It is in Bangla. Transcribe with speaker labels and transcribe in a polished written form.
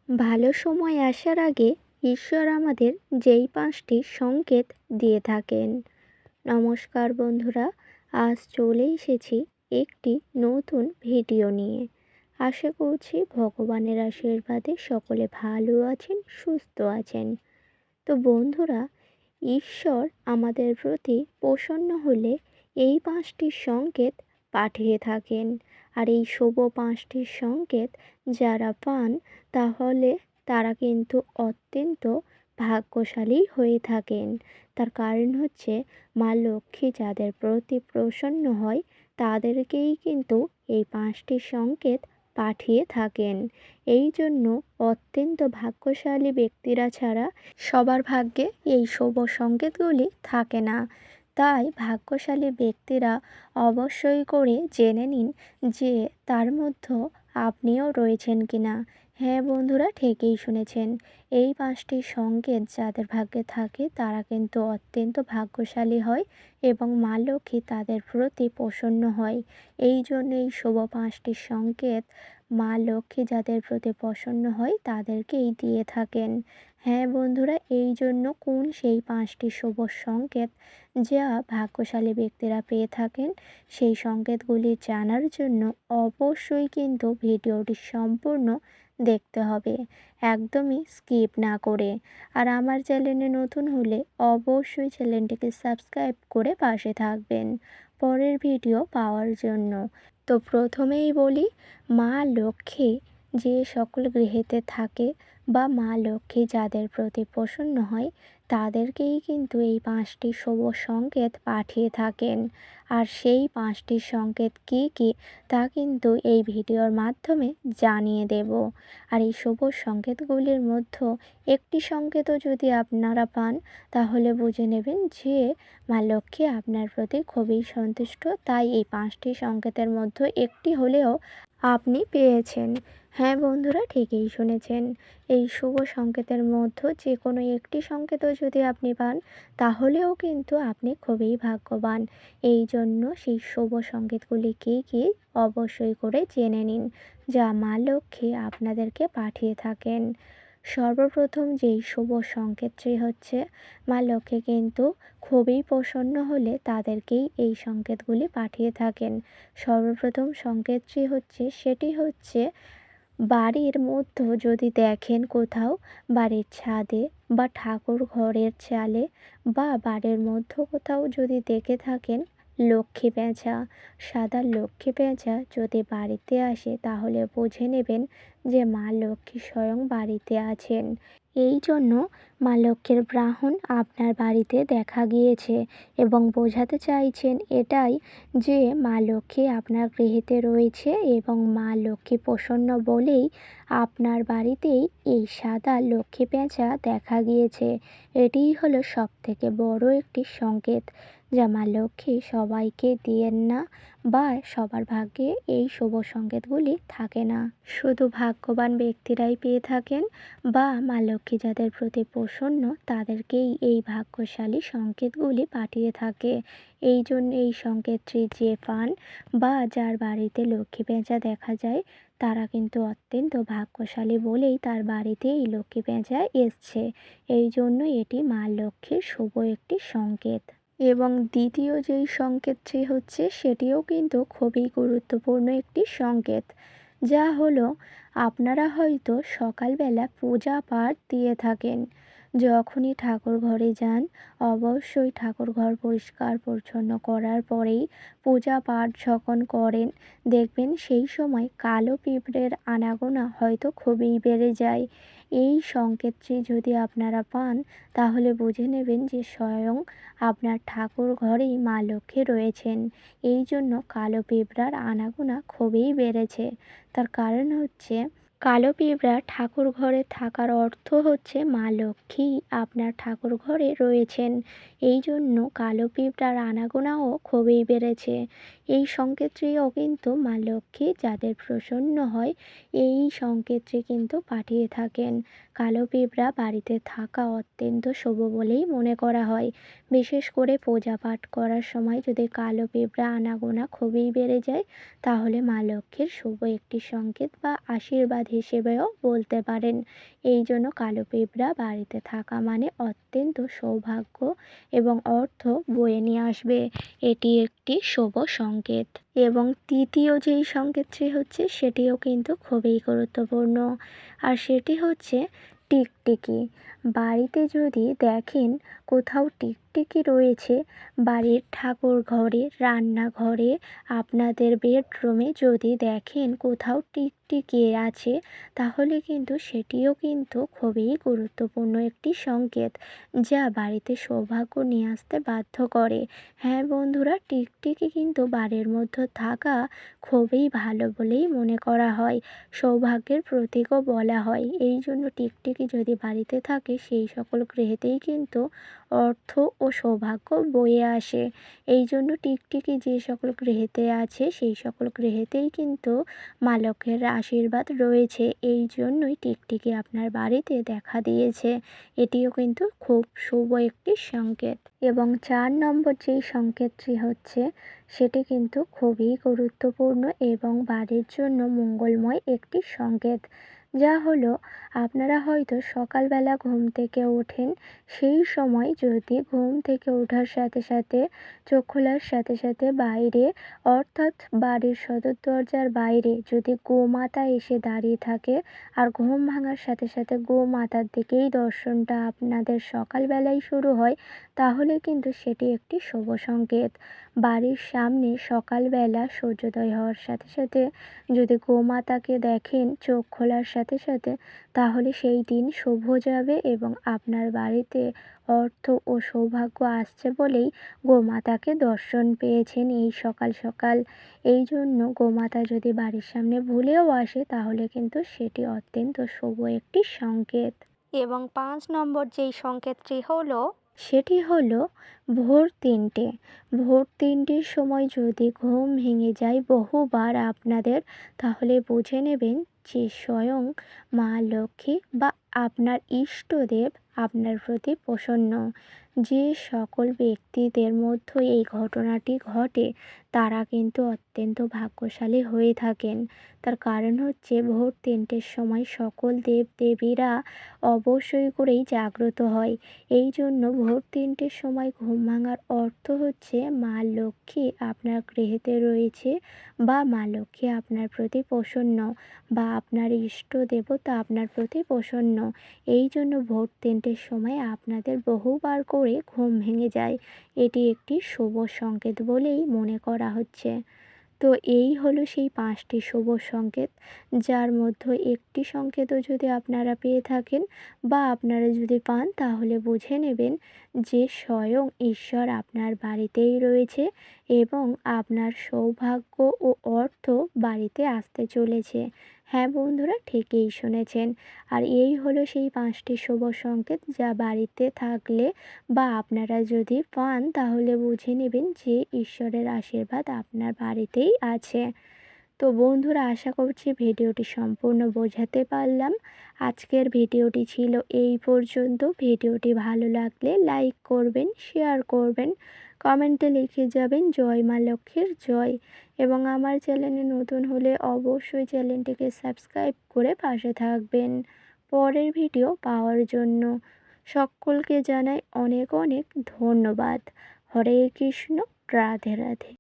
Speaker 1: ভালো সময় আসার আগে ঈশ্বর আমাদের যেই 5টি সংকেত দিয়ে থাকেন। নমস্কার বন্ধুরা, আজ চলে এসেছি একটি নতুন ভিডিও নিয়ে। আশা করছি ভগবানের আশীর্বাদে সকলে ভালো আছেন, সুস্থ আছেন। তো বন্ধুরা, ঈশ্বর আমাদের প্রতি প্রসন্ন হলে এই 5টি সংকেত পাঠিয়ে থাকেন। আর এই শুভ 5টি সংকেত যারা পান, তাহলে তারা কিন্তু অত্যন্ত ভাগ্যশালী হয়ে থাকেন। তার কারণ হচ্ছে, মা লক্ষ্মী যাদের প্রতি প্রসন্ন হয় তাদেরকেই কিন্তু এই 5টি সংকেত পাঠিয়ে থাকেন। এই জন্য অত্যন্ত ভাগ্যশালী ব্যক্তিরা ছাড়া সবার ভাগ্যে এই শুভ সংকেতগুলি থাকে না। তাই ভাগ্যশালী ব্যক্তিরা অবশ্যই করে জেনে নিন যে তার মধ্যে আপনিও রয়েছেন কিনা। হ্যাঁ বন্ধুরা, ঠিকই শুনেছেন। এই 5টি সংকেত যাদের ভাগ্যে থাকে তারা কিন্তু অত্যন্ত ভাগ্যশালী হয় এবং মা লক্ষ্মী তাদের প্রতি প্রসন্ন হয়। এই জন্য এই শুভ 5টি সংকেত মা লক্ষ্মী যাদের প্রতি প্রসন্ন হয় তাদেরকেই দিয়ে থাকেন। হ্যাঁ বন্ধুরা, এই জন্য কোন সেই 5টি শুভ সংকেত যা ভাগ্যশালী ব্যক্তিরা পেয়ে থাকেন, সেই সংকেতগুলি জানার জন্য অবশ্যই কিন্তু ভিডিওটি সম্পূর্ণ দেখতে হবে, একদমই স্কিপ না করে। আর আমার চ্যানেলে নতুন হলে অবশ্যই চ্যানেলটিকে সাবস্ক্রাইব করে পাশে থাকবেন পরের ভিডিও পাওয়ার জন্য। তো প্রথমেই বলি, মা লক্ষ্মী যে সকল গৃহেতে থাকে বা মা লক্ষ্মী যাদের প্রতি প্রসন্ন হয় তাদেরকেই কিন্তু এই 5টি শুভ সংকেত পাঠিয়ে থাকেন। আর সেই 5টি সংকেত কি কি তা কিন্তু এই ভিডিওর মাধ্যমে জানিয়ে দেব। আর এই শুভ সংকেতগুলির মধ্যে একটি সংকেতও যদি আপনারা পান তাহলে বুঝে নেবেন যে মা লক্ষ্মী আপনার প্রতি খুবই সন্তুষ্ট। তাই এই 5টি সংকেতের মধ্যে একটি হলেও আপনি পেয়েছেন। হ্যাঁ বন্ধুরা, ঠিকই শুনেছেন। এই শুভ সংকেতের মধ্যে যে কোনো একটি সংকেতও যদি আপনি পান তাহলেও কিন্তু আপনি খুবই ভাগ্যবান। এই জন্য সেই শুভ সংকেতগুলি কী কী অবশ্যই করে জেনে নিন, যা মা লক্ষ্মী আপনাদেরকে পাঠিয়ে থাকেন। সর্বপ্রথম যেই শুভ সংকেতটি হচ্ছে, মা লক্ষ্মী কিন্তু খুবই প্রসন্ন হলে তাদেরকেই এই সংকেতগুলি পাঠিয়ে থাকেন। সর্বপ্রথম সংকেতটি হচ্ছে, সেটি হচ্ছে বাড়ির মধ্যে যদি দেখেন কোথাও বাড়ির ছাদে বা ঠাকুর ঘরের চালে বা বাড়ির মধ্যে কোথাও যদি দেখে থাকেন লক্ষ্মী পেঁচা, সাদা লক্ষ্মী পেঁচা যদি বাড়িতে আসে তাহলে বুঝে নেবেন যে মা লক্ষ্মী স্বয়ং বাড়িতে আছেন। এই জন্য মা লক্ষ্মীর বাহন আপনার বাড়িতে দেখা গিয়েছে এবং বোঝাতে চাইছেন এটাই যে মা লক্ষ্মী আপনার গৃহেতে রয়েছে এবং মা লক্ষ্মী প্রসন্ন বলেই আপনার বাড়িতেই এই সাদা লক্ষ্মী পেঁচা দেখা গিয়েছে। এটিই হলো সবথেকে বড় একটি সংকেত, যা মা লক্ষ্মী সবাইকে দিয়েন না বা সবার ভাগ্যে এই শুভ সংকেতগুলি থাকে না। শুধু ভাগ্যবান ব্যক্তিরাই পেয়ে থাকেন বা মা লক্ষ্মী যাদের প্রতি প্রসন্ন তাদেরকেই এই ভাগ্যশালী সংকেতগুলি পাঠিয়ে থাকে। এই জন্য এই সংকেতটি যে পান বা যার বাড়িতে লক্ষ্মী পেঁচা দেখা যায় তারা কিন্তু অত্যন্ত ভাগ্যশালী বলেই তার বাড়িতে এই লক্ষ্মী পেঁচা এসছে। এই জন্য এটি মা লক্ষ্মীর শুভ একটি সংকেত। এবং দ্বিতীয় যেই সংকেতটি হচ্ছে, সেটিও কিন্তু খুবই গুরুত্বপূর্ণ একটি সংকেত, যা হলো আপনারা হয়তো সকালবেলা পূজা পাঠ দিয়ে থাকেন। যখনই ঠাকুর ঘরে যান অবশ্যই ঠাকুর ঘর পরিষ্কার পরিচ্ছন্ন করার পরেই পূজা পাঠ যখন করেন দেখবেন সেই সময় কালো পিঁপড়ের আনাগোনা হয়তো খুবই বেড়ে যায়। এই সংকেতটি যদি আপনারা পান তাহলে বুঝে নেবেন যে স্বয়ং আপনার ঠাকুর ঘরেই মা লক্ষ্মী রয়েছেন। এই জন্য কালো পিঁপড়ার আনাগোনা খুবই বেড়েছে। তার কারণ হচ্ছে, কালো পিঁপড়া ঠাকুর ঘরে থাকার অর্থ হচ্ছে মা লক্ষ্মী আপনার ঠাকুর ঘরে রয়েছেন। এই জন্য কালো পিঁপড়ার আনাগোনাও খুবই বেড়েছে। এই সংকেতটিও কিন্তু মা লক্ষ্মী যাদের প্রসন্ন হয় এই সংকেতটি কিন্তু পাঠিয়ে থাকেন। কালো পিঁপড়া বাড়িতে থাকা অত্যন্ত শুভ বলেই মনে করা হয়। বিশেষ করে পূজা পাঠ করার সময় যদি কালো পিঁপড়া আনাগোনা খুবই বেড়ে যায় তাহলে মা লক্ষ্মীর শুভ একটি সংকেত বা আশীর্বাদ হিসেবেও বলতে পারেন। এই জন্য কালো পিঁপড়া বাড়িতে থাকা মানে অত্যন্ত সৌভাগ্য এবং অর্থ বয়ে নিয়ে আসবে। এটি একটি শুভ সংকেত। এবং তৃতীয় যেই সংকেতটি হচ্ছে সেটিও কিন্তু খুবই গুরুত্বপূর্ণ, আর সেটি হচ্ছে টিকটিকি। বাড়িতে যদি দেখেন কোথাও টিকটিকি রয়েছে, বাড়ির ঠাকুর ঘরে, রান্নাঘরে, আপনাদের বেডরুমে যদি দেখেন কোথাও টিকটিকি আছে, তাহলে কিন্তু সেটিও কিন্তু খুবই গুরুত্বপূর্ণ একটি সংকেত, যা বাড়িতে সৌভাগ্য নিয়ে আসতে বাধ্য করে। হ্যাঁ বন্ধুরা, টিকটিকি কিন্তু বাড়ির মধ্যে থাকা খুবই ভালো বলেই মনে করা হয়, সৌভাগ্যের প্রতীকও বলা হয়। এই জন্য টিকটিকি যদি বাড়িতে থাকে সেই সকল গৃহেতেই কিন্তু অর্থ ও সৌভাগ্য বয়ে আসে। এই জন্য টিকটিকি যে সকল গৃহেতে আছে সেই সকল গৃহেতেই কিন্তু মা লক্ষ্মীর আশীর্বাদ রয়েছে। এই জন্যই টিকটিকি আপনার বাড়িতে দেখা দিয়েছে। এটিও কিন্তু খুব শুভ একটি সংকেত। এবং 4 নম্বর যেই সংকেতটি হচ্ছে সেটি কিন্তু খুবই গুরুত্বপূর্ণ এবং বাড়ির জন্য মঙ্গলময় একটি সংকেত, যা হলো আপনারা হয়তো সকালবেলা ঘুম থেকে ওঠেন, সেই সময় যদি ঘুম থেকে ওঠার সাথে সাথে চোখ খোলার সাথে সাথে বাইরে, অর্থাৎ বাড়ির সদর দরজার বাইরে যদি গোমাতা এসে দাঁড়িয়ে থাকে আর ঘুম ভাঙার সাথে সাথে গোমাতার দিকেই দর্শনটা আপনাদের সকালবেলায় শুরু হয়, তাহলে কিন্তু সেটি একটি শুভ সংকেত। বাড়ির সামনে সকালবেলা সূর্যোদয় হওয়ার সাথে সাথে যদি গোমাতাকে দেখেন চোখ খোলার সাথে সাথে, তাহলে সেই দিন শুভ যাবে এবং আপনার বাড়িতে অর্থ ও সৌভাগ্য আসছে বলেই গোমাতাকে দর্শন পেয়েছেন এই সকাল সকাল। এই জন্য গোমাতা যদি বাড়ির সামনে ভুলেও আসে, তাহলে কিন্তু সেটি অত্যন্ত শুভ একটি সংকেত। এবং 5 নম্বর যেই সংকেতটি হলো সেটি হলো ভোর 3টে। ভোর 3টের সময় যদি ঘুম ভেঙে যায় বহুবার আপনাদের, তাহলে বুঝে নেবেন যে স্বয়ং মা লক্ষ্মী বা আপনার ইষ্টদেব আপনার প্রতি প্রসন্ন। যে সকল ব্যক্তিদের মধ্যে এই ঘটনাটি ঘটে তারা কিন্তু অত্যন্ত ভাগ্যশালী হয়ে থাকেন। তার কারণ হচ্ছে ভোর 3টের সময় সকল দেবদেবীরা অবশ্যই করেই জাগ্রত হয়। এই জন্য ভোর 3টের সময় ঘুম ভাঙার অর্থ হচ্ছে মা লক্ষ্মী আপনার গৃহেতে রয়েছে বা মা লক্ষ্মী আপনার প্রতি প্রসন্ন বা আপনার ইষ্ট দেবতা আপনার প্রতি প্রসন্ন। এই জন্য ভোর 3টের সময় আপনাদের বহুবার করে ঘুম ভেঙে যায়। এটি একটি শুভ সংকেত বলেই মনে করা হচ্ছে। তো এই হলো সেই 5টি শুভ সংকেত, যার মধ্যে একটি সংকেতও যদি আপনারা পেয়ে থাকেন বা আপনারা যদি পান, তাহলে বুঝে নেবেন যে স্বয়ং ঈশ্বর আপনার বাড়িতেই রয়েছে এবং আপনার সৌভাগ্য ও অর্থ বাড়িতে আসতে চলেছে। হ্যাঁ বন্ধুরা, ঠিকই শুনেছেন। আর এই হলো সেই 5টি শুভ সংকেত, যা বাড়িতে থাকলে বা আপনারা যদি পান, তাহলে বুঝে নেবেন যে ঈশ্বরের আশীর্বাদ আপনার বাড়িতেই আছে। তো বন্ধুরা, আশা করছি ভিডিওটি সম্পূর্ণ বোঝাতে পারলাম। আজকের ভিডিওটি ছিল এই পর্যন্ত। ভিডিওটি ভালো লাগলে লাইক করবেন, শেয়ার করবেন, কমেন্টে লিখে যাবেন জয় মা লক্ষ্মীর জয়। এবং আমার চ্যানেলে নতুন হলে অবশ্যই চ্যানেলটিকে সাবস্ক্রাইব করে পাশে থাকবেন পরের ভিডিও পাওয়ার জন্য। সকলকে জানাই অনেক অনেক ধন্যবাদ। হরে কৃষ্ণ, রাধে রাধে।